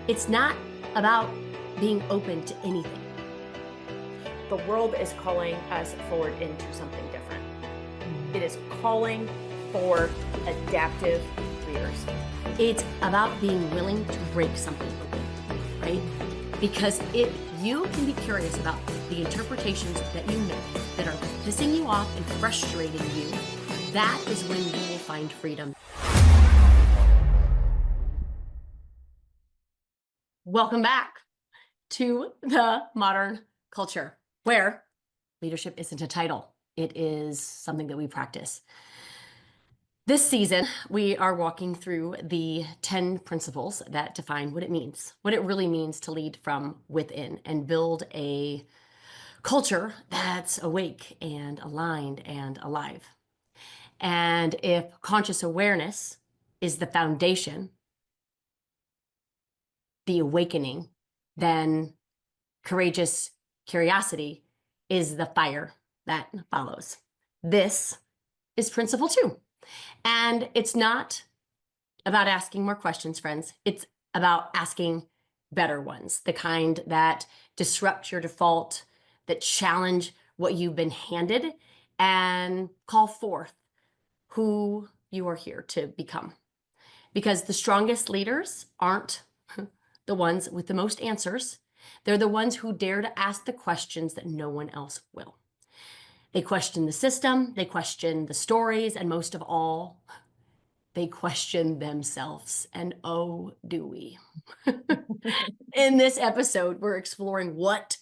It's not about being open to anything. The world is calling us forward into something different. It is calling for adaptive leaders. It's about being willing to break something open, right? Because if you can be curious about the interpretations that you make that are pissing you off and frustrating you, that is when you will find freedom. Welcome back to the modern culture, where leadership isn't a title. It is something that we practice. This season, we are walking through the 10 principles that define what it really means to lead from within and build a culture that's awake and aligned and alive. And if conscious awareness is the foundation, the awakening, then courageous curiosity is the fire that follows. This is principle 2. And it's not about asking more questions, friends. It's about asking better ones, the kind that disrupt your default, that challenge what you've been handed, and call forth who you are here to become. Because the strongest leaders aren't the ones with the most answers. They're the ones who dare to ask the questions that no one else will. They question the system, they question the stories, and most of all, they question themselves. And oh, do we. In this episode, we're exploring what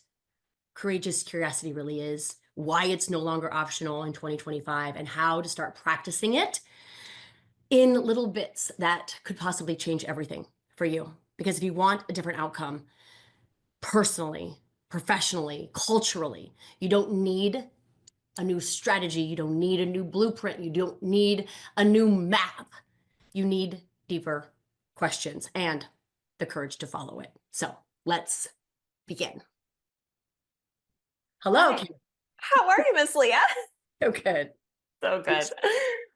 courageous curiosity really is, why it's no longer optional in 2025, and how to start practicing it in little bits that could possibly change everything for you. Because if you want a different outcome, personally, professionally, culturally, you don't need a new strategy. You don't need a new blueprint. You don't need a new map. You need deeper questions and the courage to follow it. So let's begin. Hello, Hi. How are you, Miss Leah? So good. So good.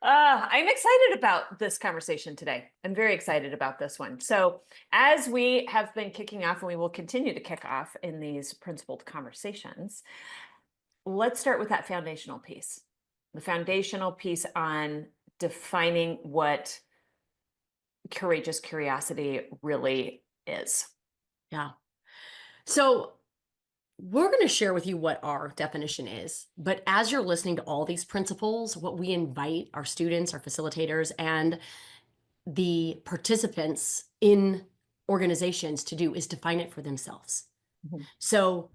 I'm excited about this conversation today. I'm very excited about this one. So as we have been kicking off, and we will continue to kick off in these principled conversations, let's start with that foundational piece. The foundational piece on defining what courageous curiosity really is. Yeah. So we're going to share with you what our definition is. But as you're listening to all these principles, what we invite our students, our facilitators, and the participants in organizations to do is define it for themselves. Mhm. So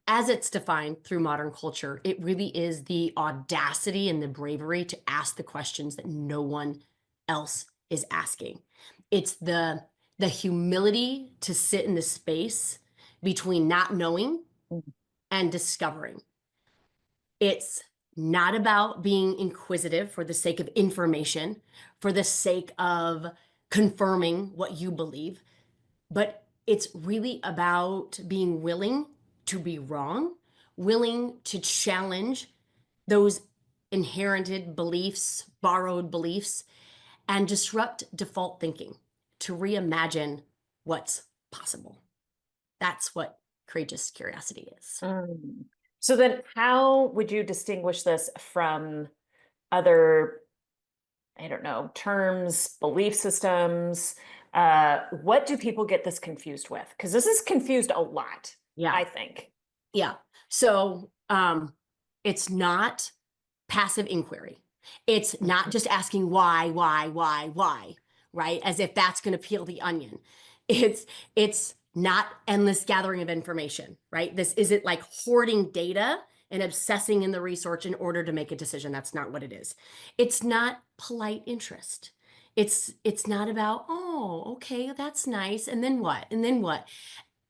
as it's defined through modern culture, it really is the audacity and the bravery to ask the questions that no one else is asking. It's the humility to sit in the space between not knowing Mhm. and discovering. It's not about being inquisitive for the sake of information, for the sake of confirming what you believe, but it's really about being willing to be wrong, willing to challenge those inherited beliefs, borrowed beliefs, and disrupt default thinking to reimagine what's possible. That's what courageous curiosity is. So then how would you distinguish this from other, I don't know, terms, belief systems? What do people get this confused with? Because this is confused a lot, Yeah. I think. Yeah. So it's not passive inquiry. It's not just asking why, right? As if that's going to peel the onion. It's not endless gathering of information, right? This isn't like hoarding data and obsessing in the research in order to make a decision. That's not what it is. It's not polite interest. It's not about, oh, okay, that's nice. And then what? And then what?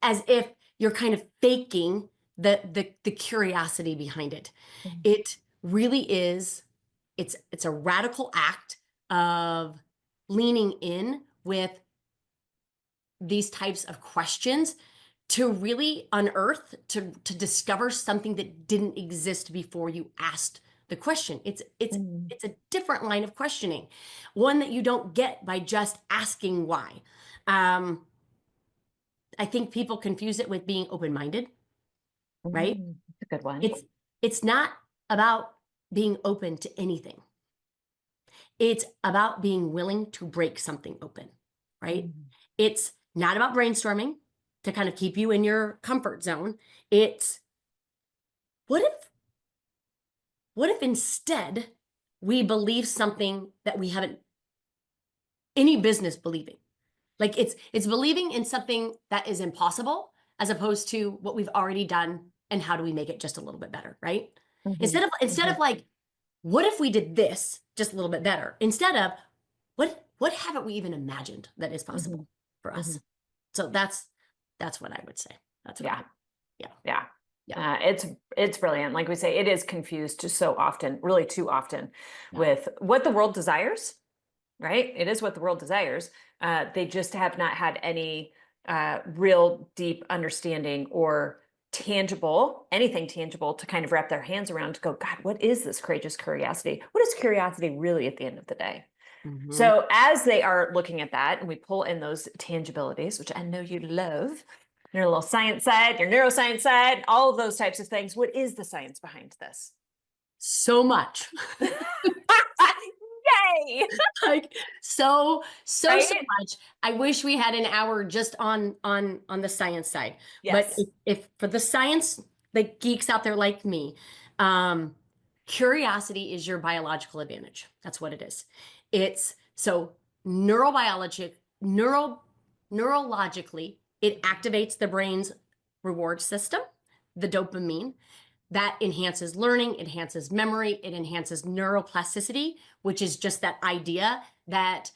As if you're kind of faking the curiosity behind it. Mhm. It really is, it's a radical act of leaning in with these types of questions to really unearth, to discover something that didn't exist before you asked the question. It's a different line of questioning, one that you don't get by just asking why. I think people confuse it with being open-minded, right? That's a good one. It's not about being open to anything. It's about being willing to break something open, right? It's not about brainstorming to kind of keep you in your comfort zone. It's what if instead we believe something that we haven't any business believing? Like it's believing in something that is impossible as opposed to what we've already done and how do we make it just a little bit better, right? Instead of like, what if we did this just a little bit better? Instead of what haven't we even imagined that is possible for us? So that's what I would say. That's what It's brilliant. Like we say, it is confused just so often, really too often, with what the world desires, right? It is what the world desires. They just have not had any real deep understanding or anything tangible to kind of wrap their hands around to go, God, what is this courageous curiosity? What is curiosity really at the end of the day? So as they are looking at that, and we pull in those tangibilities, which I know you love, your little science side, your neuroscience side, all of those types of things. What is the science behind this? So much. Yay! Like so Right? much. I wish we had an hour just on the science side. Yes. But if for the science, the geeks out there like me, curiosity is your biological advantage. That's what it is. It's so neurologically, it activates the brain's reward system, the dopamine. That enhances learning, enhances memory, it enhances neuroplasticity, which is just that idea that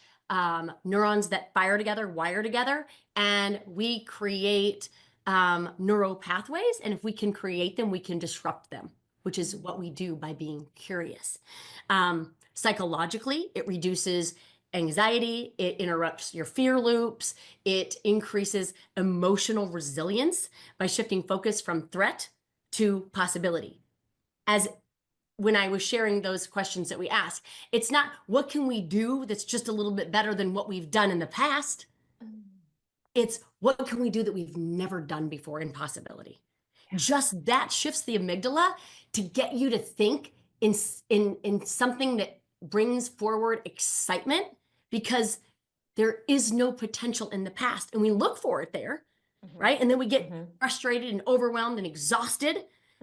neurons that fire together wire together, and we create neural pathways. And if we can create them, we can disrupt them, which is what we do by being curious. Psychologically, it reduces anxiety, it interrupts your fear loops, it increases emotional resilience by shifting focus from threat to possibility. As when I was sharing those questions that we ask, it's not what can we do that's just a little bit better than what we've done in the past. It's what can we do that we've never done before in possibility. Just that shifts the amygdala to get you to think in something that brings forward excitement, because there is no potential in the past and we look for it there. Right? And then we get frustrated and overwhelmed and exhausted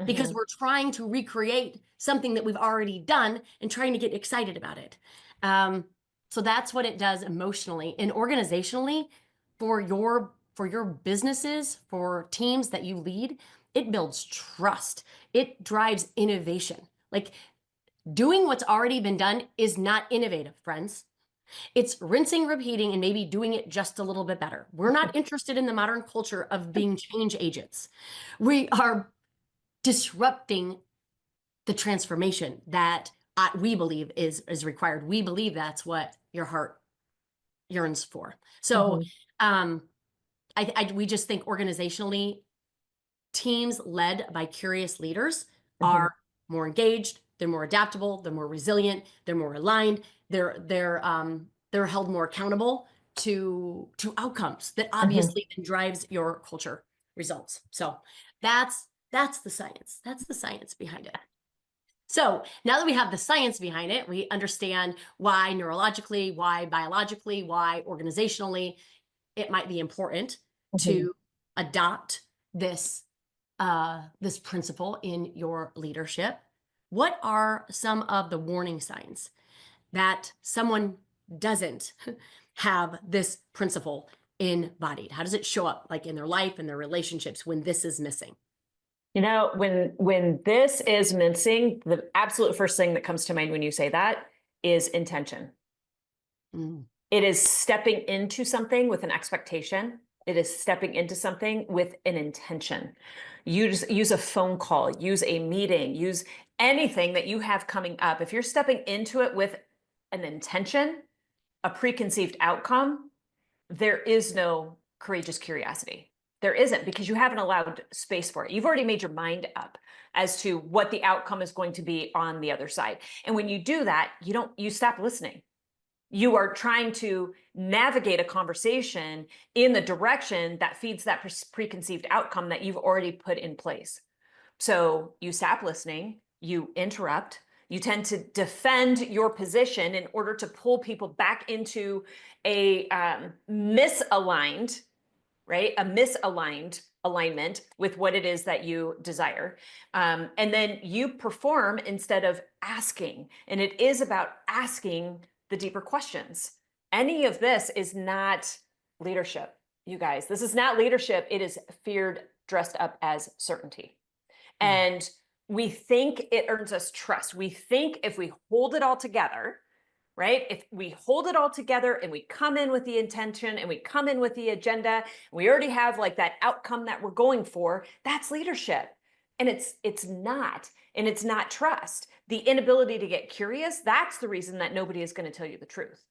because we're trying to recreate something that we've already done and trying to get excited about it. So that's what it does emotionally and organizationally for your businesses, for teams that you lead. It builds trust. It drives innovation. Like doing what's already been done is not innovative, friends. It's rinsing, repeating, and maybe doing it just a little bit better. We're not interested in the modern culture of being change agents. We are disrupting the transformation that we believe is required. We believe that's what your heart yearns for. So we just think organizationally, teams led by curious leaders are more engaged, they're more adaptable, they're more resilient, they're more aligned, they're held more accountable to outcomes that obviously then drives your culture results. So that's the science. That's the science behind it. So now that we have the science behind it, we understand why neurologically, why biologically, why organizationally it might be important to adopt this this principle in your leadership. What are some of the warning signs that someone doesn't have this principle embodied? How does it show up, like in their life and their relationships, when this is missing? You know, when this is missing, the absolute first thing that comes to mind when you say that is intention. It is stepping into something with an expectation. It is stepping into something with an intention. Use a phone call, use a meeting, use anything that you have coming up. If you're stepping into it with an intention, a preconceived outcome, there is no courageous curiosity. There isn't, because you haven't allowed space for it. You've already made your mind up as to what the outcome is going to be on the other side. And when you do that, you stop listening. You are trying to navigate a conversation in the direction that feeds that preconceived outcome that you've already put in place. So you stop listening, you interrupt, you tend to defend your position in order to pull people back into a misaligned, right? A misaligned alignment with what it is that you desire. And then you perform instead of asking. And it is about asking the deeper questions. Any of this is not leadership, you guys. This is not leadership. It is feared dressed up as certainty. And we think it earns us trust. We think if we hold it all together, right? If we hold it all together and we come in with the intention and we come in with the agenda, and we already have like that outcome that we're going for, that's leadership. And it's not. And it's not trust. The inability to get curious, that's the reason that nobody is going to tell you the truth.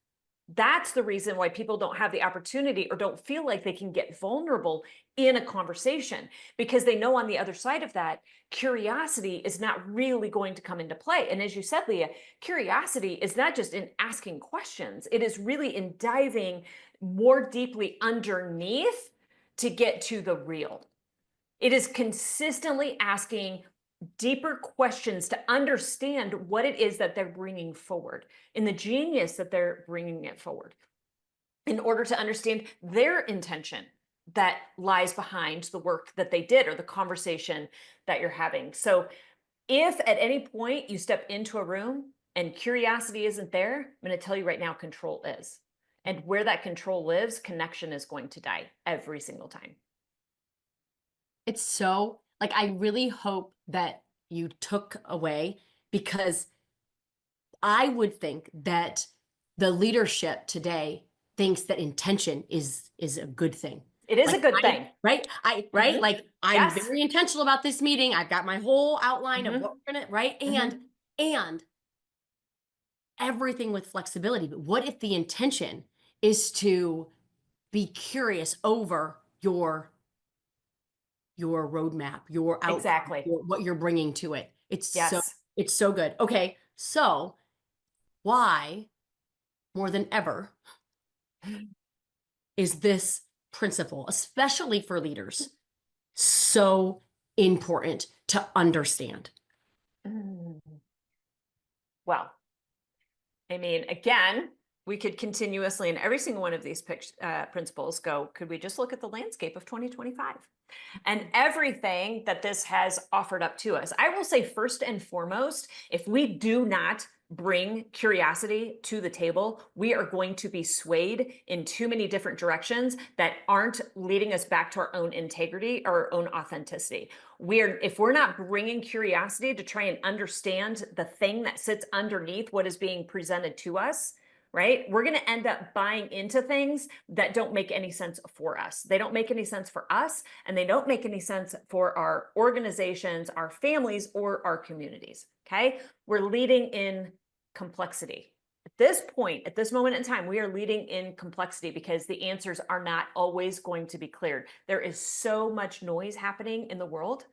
That's the reason why people don't have the opportunity or don't feel like they can get vulnerable in a conversation, because they know on the other side of that, curiosity is not really going to come into play. And as you said, Leah, curiosity is not just in asking questions, it is really in diving more deeply underneath to get to the real. It is consistently asking deeper questions to understand what it is that they're bringing forward and the genius that they're bringing it forward in order to understand their intention that lies behind the work that they did or the conversation that you're having. So if at any point you step into a room and curiosity isn't there, I'm going to tell you right now, control is. And where that control lives, connection is going to die every single time. It's so, like, I really hope that you took away, because I would think that the leadership today thinks that intention is a good thing. It is Like, a good thing. Right? Mhm. Like, I'm Yes. very intentional about this meeting. I've got my whole outline of Mhm. what we're gonna, right? Mhm. And everything with flexibility. But what if the intention is to be curious over your roadmap, your outcome, Exactly. what you're bringing to it? Yes. It's so good. Okay, so why more than ever is this principle, especially for leaders, so important to understand? Mm. Well, I mean, again, we could continuously in every single one of these principles go, could we just look at the landscape of 2025 and everything that this has offered up to us? I will say, first and foremost, if we do not bring curiosity to the table, we are going to be swayed in too many different directions that aren't leading us back to our own integrity or our own authenticity. If we're not bringing curiosity to try and understand the thing that sits underneath what is being presented to us, right? We're going to end up buying into things that don't make any sense for us. They don't make any sense for us, and they don't make any sense for our organizations, our families, or our communities. Okay? We're leading in complexity. At this point, at this moment in time, we are leading in complexity because the answers are not always going to be cleared. There is so much noise happening in the world,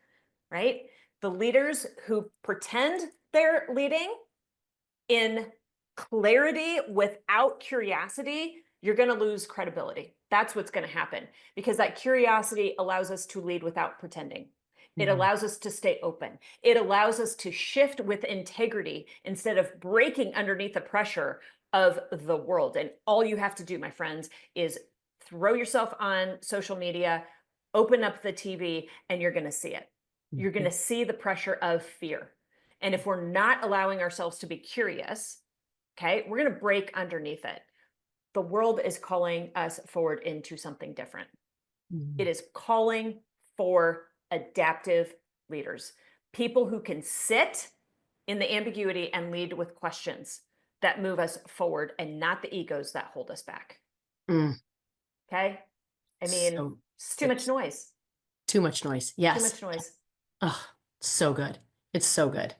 right? The leaders who pretend they're leading in clarity without curiosity, you're going to lose credibility. That's what's going to happen, because that curiosity allows us to lead without pretending. It allows us to stay open. It allows us to shift with integrity instead of breaking underneath the pressure of the world. And all you have to do, my friends, is throw yourself on social media, open up the TV, and you're going to see it. You're going to see the pressure of fear. And if we're not allowing ourselves to be curious, okay, we're going to break underneath it. The world is calling us forward into something different. It is calling for adaptive leaders, people who can sit in the ambiguity and lead with questions that move us forward and not the egos that hold us back. Mm. Okay? I mean, So it's too much noise. too much noise. Too Yes. much noise. Oh, so good. It's so good.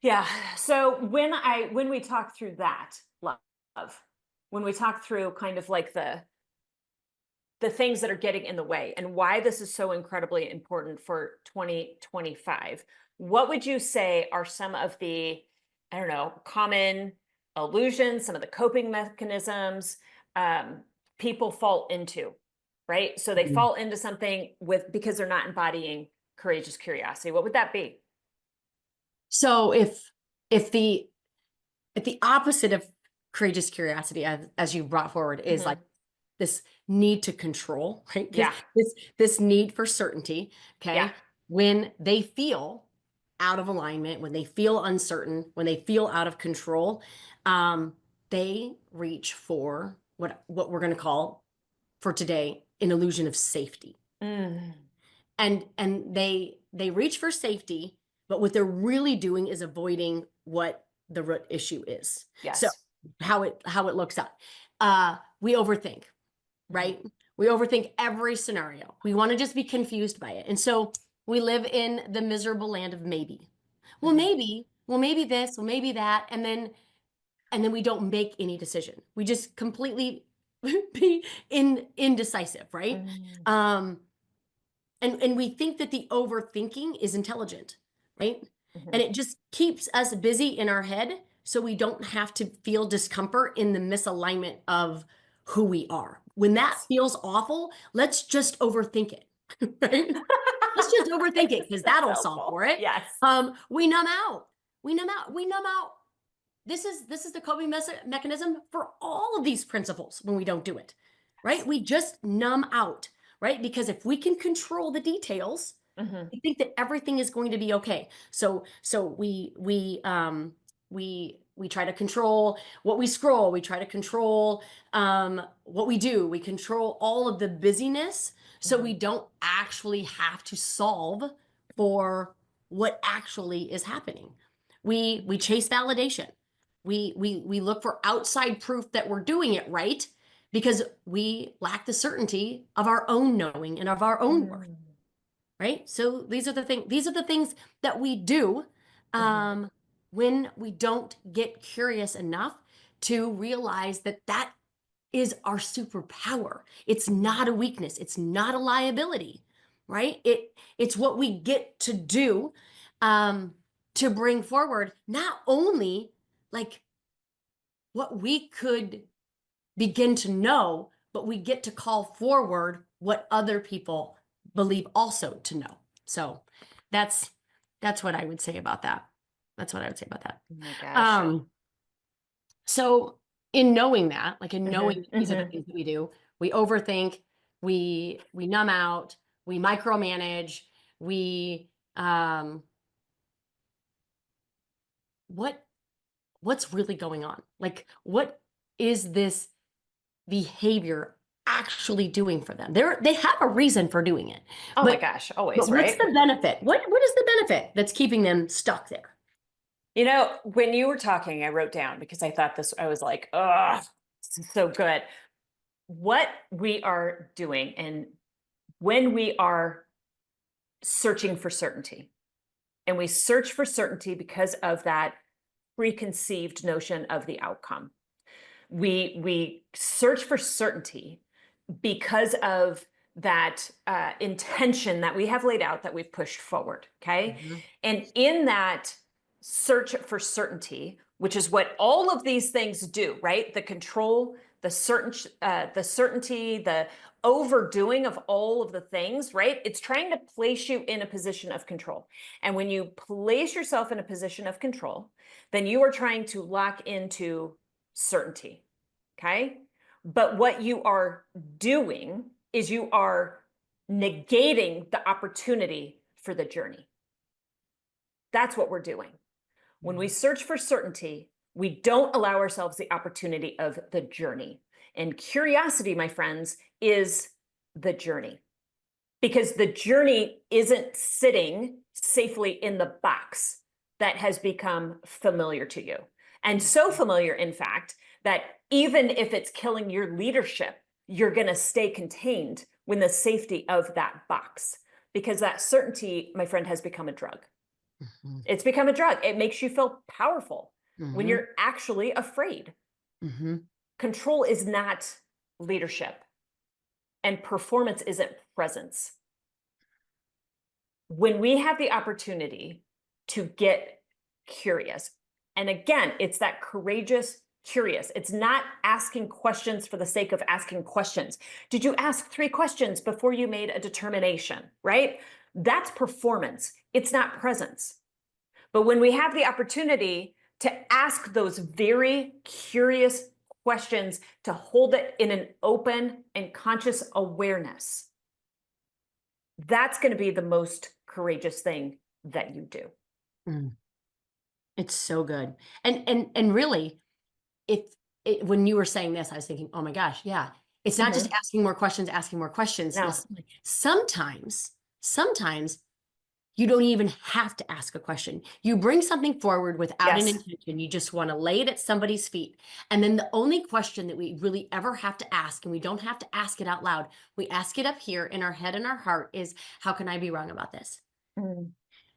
Yeah. So when we talk through that love, when we talk through kind of like the things that are getting in the way and why this is so incredibly important for 2025, what would you say are some of the, I don't know, common illusions, some of the coping mechanisms people fall into, right? So they Mhm. fall into something because they're not embodying courageous curiosity. What would that be? So if the opposite of courageous curiosity, as you brought forward, is like Mhm. this need to control, right? Because Yeah. this need for certainty, Yeah. okay? When they feel out of alignment, when they feel uncertain, when they feel out of control, um, they reach for what we're going to call for today an illusion of safety. Mm. And they reach for safety, but what they're really doing is avoiding what the root issue is. So Yes. how it looks out. We overthink, Mhm. right? We overthink every scenario. We want to just be confused by it. And so we live in the miserable land of maybe. Mhm. Well, maybe this, well, maybe that. And then we don't make any decision. We just completely be indecisive, right? Mm. Um, and we think that the overthinking is intelligent, right? And Mhm. it just keeps us busy in our head so we don't have to feel discomfort in the misalignment of who we are. When that Yes. feels awful, let's just overthink it. Right? Let's just overthink it because That's that'll solve helpful. for it. Yes. We numb out. We numb out. This is the coping mechanism for all of these principles when we don't do it, right? We just numb out, right? Because if we can control the details, Mhm. we think that everything is going to be okay. So we try to control what we scroll. We try to control what we do. We control all of the busyness, so we Mhm. don't actually have to solve for what actually is happening. We chase validation. We look for outside proof that we're doing it right because we lack the certainty of our own knowing and of our own worth, Mm. right? So these are the things that we do Mhm. um, when we don't get curious enough to realize that that is our superpower. It's Mhm. not a weakness. It's not a liability, right? It's what we get to do um, to bring forward not only like what we could begin to know, but we get to call forward what other people believe also to know. So that's that's what I would say about that. That's what I would say about that. Oh my gosh. Um, so in knowing that, like in knowing Mhm. that these are the Mhm. things that we do, we overthink, we numb out, we micromanage, we what what's really going on? Like what is this behavior actually doing for them? They have a reason for doing it. Oh my But gosh, always, but what's right? the benefit? What is the benefit that's keeping them stuck there? You know, when you were talking, I wrote down because I thought this, I was like, oh, this is so good. What we are doing and when we are searching for certainty, and we search for certainty because of that preconceived notion of the outcome. We search for certainty because of that intention that we have laid out that we've pushed forward. Okay. Mhm. And in that search for certainty, which is what all of these things do, right? The control, the certainty, the overdoing of all of the things, right? It's trying to place you in a position of control. And when you place yourself in a position of control, then you are trying to lock into certainty. Okay. But what you are doing is you are negating the opportunity for the journey. That's what we're doing. When we Mhm. search for certainty, we don't allow ourselves the opportunity of the journey. And curiosity, my friends, is the journey because the journey isn't sitting safely in the box that has become familiar to you. And so familiar, in fact, that even if it's killing your leadership, you're going to stay contained when the safety of that box, because that certainty, my friend, has become a drug. Mhm. It's become a drug. It makes you feel powerful when Mhm. you're actually afraid. Mhm. Control is not leadership, and performance isn't presence. When we have the opportunity to get curious, and again, it's that courageous curious. It's not asking questions for the sake of asking questions. Did you ask 3 questions before you made a determination, right? That's performance. It's not presence. But when we have the opportunity to ask those very curious questions, to hold it in an open and conscious awareness, that's going to be the most courageous thing that you do. Mm. It's so good. And really, if when you were saying this, I was thinking, oh my gosh, yeah. It's not just Mhm. asking more questions No. necessarily. Sometimes you don't even have to ask a question. You bring something forward without an Yes. intention. You just want to lay it at somebody's feet. And then the only question that we really ever have to ask, and we don't have to ask it out loud, we ask it up here in our head and our heart is, how can I be wrong about this? Mhm.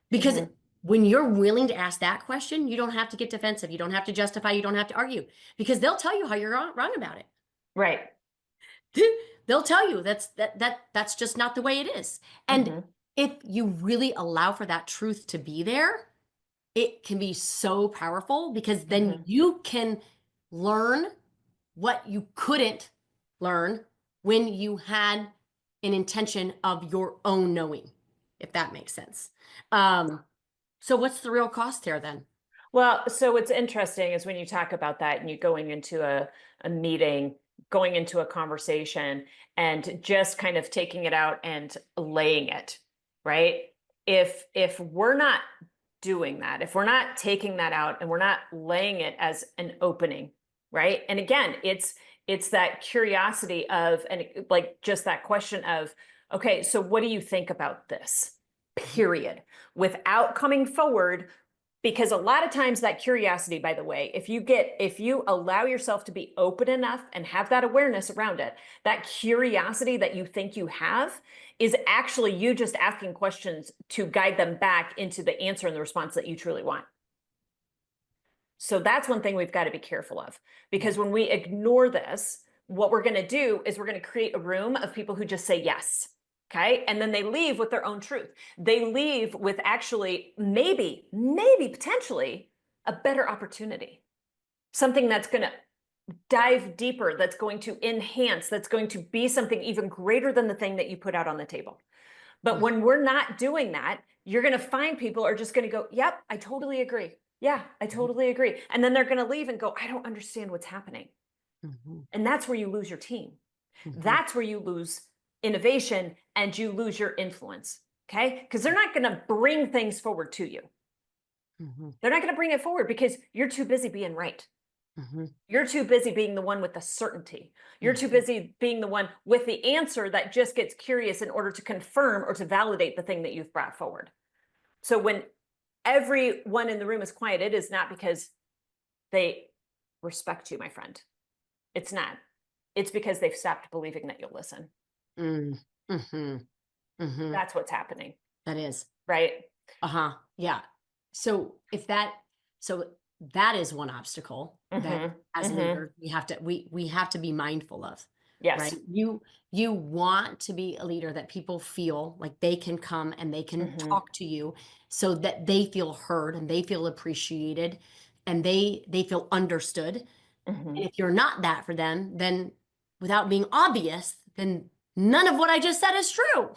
Because Mhm. when you're willing to ask that question, you don't have to get defensive. You don't have to justify. You don't have to argue because they'll tell you how you're wrong about it. Right. They'll tell you that's just not the way it is. And Mhm. if you really allow for that truth to be there, it can be so powerful because then Mhm. you can learn what you couldn't learn when you had an intention of your own knowing, if that makes sense. So what's the real cost here then? Well, so what's interesting is when you talk about that and you going into a meeting, going into a conversation, and just kind of taking it out and laying it, right? If we're not doing that, if we're not taking that out and we're not laying it as an opening, right? And again, it's that curiosity of, and like just that question of, okay, so what do you think about this? Period. Without coming forward, because a lot of times that curiosity, by the way, if you allow yourself to be open enough and have that awareness around it, that curiosity that you think you have is actually you just asking questions to guide them back into the answer and the response that you truly want. So that's one thing we've got to be careful of, Yeah. because when we ignore this, what we're going to do is we're going to create a room of people who just say yes. Okay. And then they leave with their own truth. They leave with actually maybe potentially a better opportunity, something that's going to dive deeper, that's going to enhance, that's going to be something even greater than the thing that you put out on the table. But Mm, when we're not doing that, you're going to find people are just going to go, yep, I totally agree. Yeah, I mhm, totally agree. And then they're going to leave and go, I don't understand what's happening. mhm, And that's where you lose your team. mhm, That's where you lose innovation and you lose your influence. Okay. Because they're not going to bring things forward to you. mhm, They're not going to bring it forward because you're too busy being right. mhm, You're too busy being the one with the certainty. You're too mhm, busy being the one with the answer that just gets curious in order to confirm or to validate the thing that you've brought forward. So when everyone in the room is quiet, it is not because they respect you, my friend. It's not. It's because they've stopped believing that you'll listen. mm, mhm, mhm. That's what's happening, That is. right? Uh-huh. Yeah. So if that so that is one obstacle that Mm-hmm. as Mm-hmm. leaders we have to be mindful of, right? Yes. You want to be a leader that people feel like they can come and they can Mm-hmm. talk to you so that they feel heard and they feel appreciated and they feel understood. Mm-hmm. And if you're not that for them, then without being obvious, then none of what I just said is true.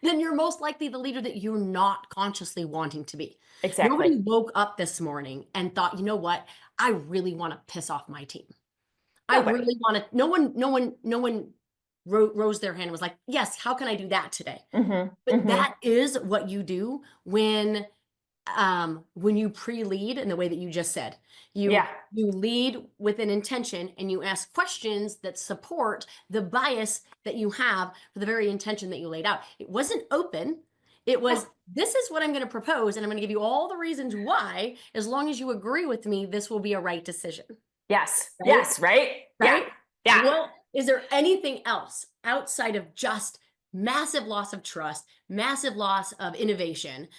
Then you're most likely the leader that you're not consciously wanting to be. Exactly. Nobody woke up this morning and thought, you know what? I really want to piss off my team. I Nobody. really want to. No one rose their hand and was like, yes, how can I do that today? Mm-hmm. But Mm-hmm. that is what you do when you pre-lead in the way that you just said. Yeah. You lead with an intention and you ask questions that support the bias that you have for the very intention that you laid out. It wasn't open. It No. was, this is what I'm going to propose, and I'm going to give you all the reasons why. As long as you agree with me, this will be a right decision. Yes. Right? Yes. Right. Yeah. Right? Yeah. What is there anything else outside of just massive loss of trust, massive loss of innovation,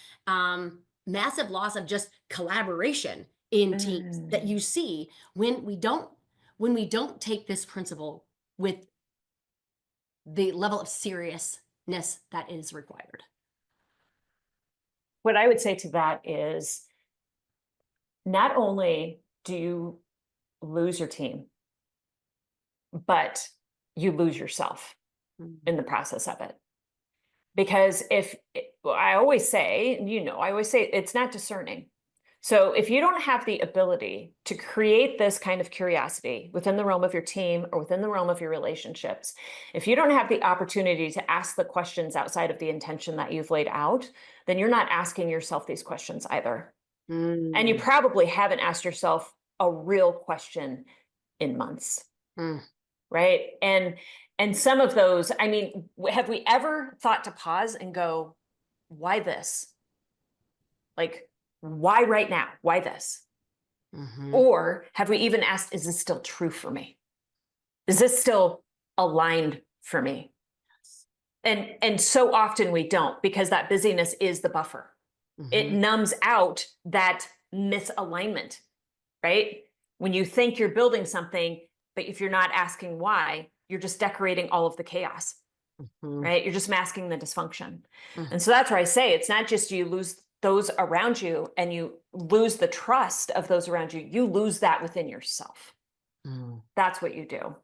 massive loss of just collaboration in teams that Mm. you see when we don't take this principle with the level of seriousness that is required? What I would say to that is not only do you lose your team, but you lose yourself in the process of it. Because I always say, I always say it's not discerning. So if you don't have the ability to create this kind of curiosity within the realm of your team or within the realm of your relationships, if you don't have the opportunity to ask the questions outside of the intention that you've laid out, then you're not asking yourself these questions either. And you probably haven't asked yourself a real question in months. Right. And some of those, I mean, have we ever thought to pause and go, why this? Like, why right now? Why this? Or have we even asked, is this still true for me? Is this still aligned for me? And so often we don't, because that busyness is the buffer. It numbs out that misalignment, right? When you think you're building something, but if you're not asking why, you're just decorating all of the chaos, right? You're just masking the dysfunction. And so that's where I say it's not just you lose those around you and you lose the trust of those around you, you lose that within yourself. That's what you do.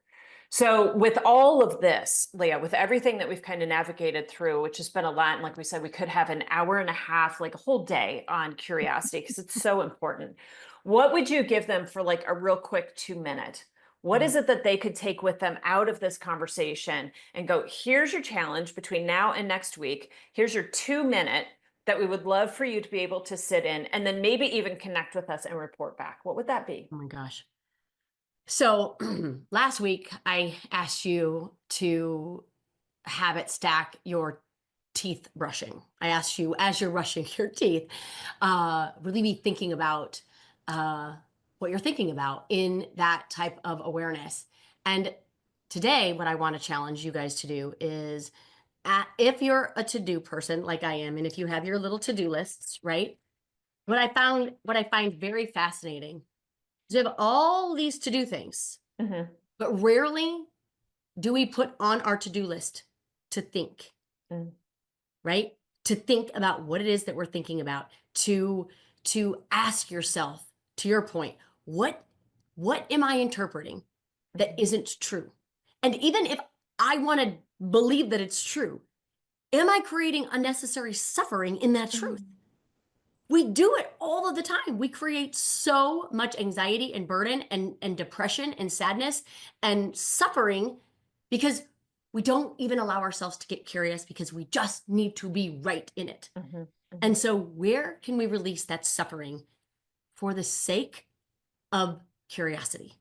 So with all of this, Leah, with everything that we've kind of navigated through, which has been a lot, and like we said, we could have an hour and a half, like a whole day on curiosity, because it's so important. What would you give them for like a real quick 2-minute? What is it that they could take with them out of this conversation and go, here's your challenge between now and next week. Here's your 2-minute that we would love for you to be able to sit in, and then maybe even connect with us and report back. What would that be? Oh my gosh. So last week I asked you to habit stack your teeth brushing. I asked you, as you're brushing your teeth, really be thinking about what you're thinking about in that type of awareness. And today, what I want to challenge you guys to do is, if you're a to-do person like I am, and if you have your little to-do lists, right? What I find very fascinating is we have all these to-do things, but rarely do we put on our to-do list to think, right? To think about what it is that we're thinking about, to ask yourself, to your point, what am I interpreting that isn't true? And even if I want to believe that it's true, am I creating unnecessary suffering in that truth? We do it all of the time. We create so much anxiety and burden and depression and sadness and suffering because we don't even allow ourselves to get curious, because we just need to be right in it. And so where can we release that suffering for the sake of curiosity?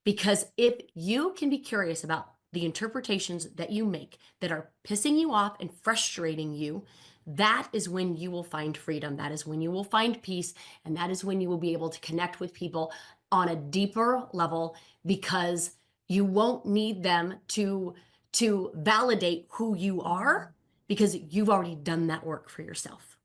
Because if you can be curious about the interpretations that you make that are pissing you off and frustrating you, that is when you will find freedom. That is when you will find peace. And that is when you will be able to connect with people on a deeper level, because you won't need them to validate who you are, because you've already done that work for yourself.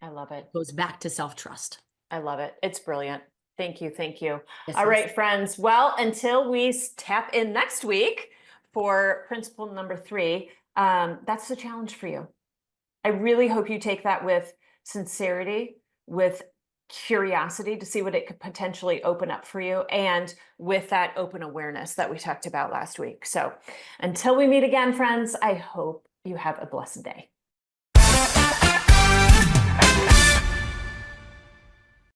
I love it. It goes back to self-trust. I love it. It's brilliant. Thank you. Thank you. Yes, All yes. right, friends. Well, until we tap in next week for principle number 3, that's the challenge for you. I really hope you take that with sincerity, with curiosity to see what it could potentially open up for you, and with that open awareness that we talked about last week. So until we meet again, friends, I hope you have a blessed day.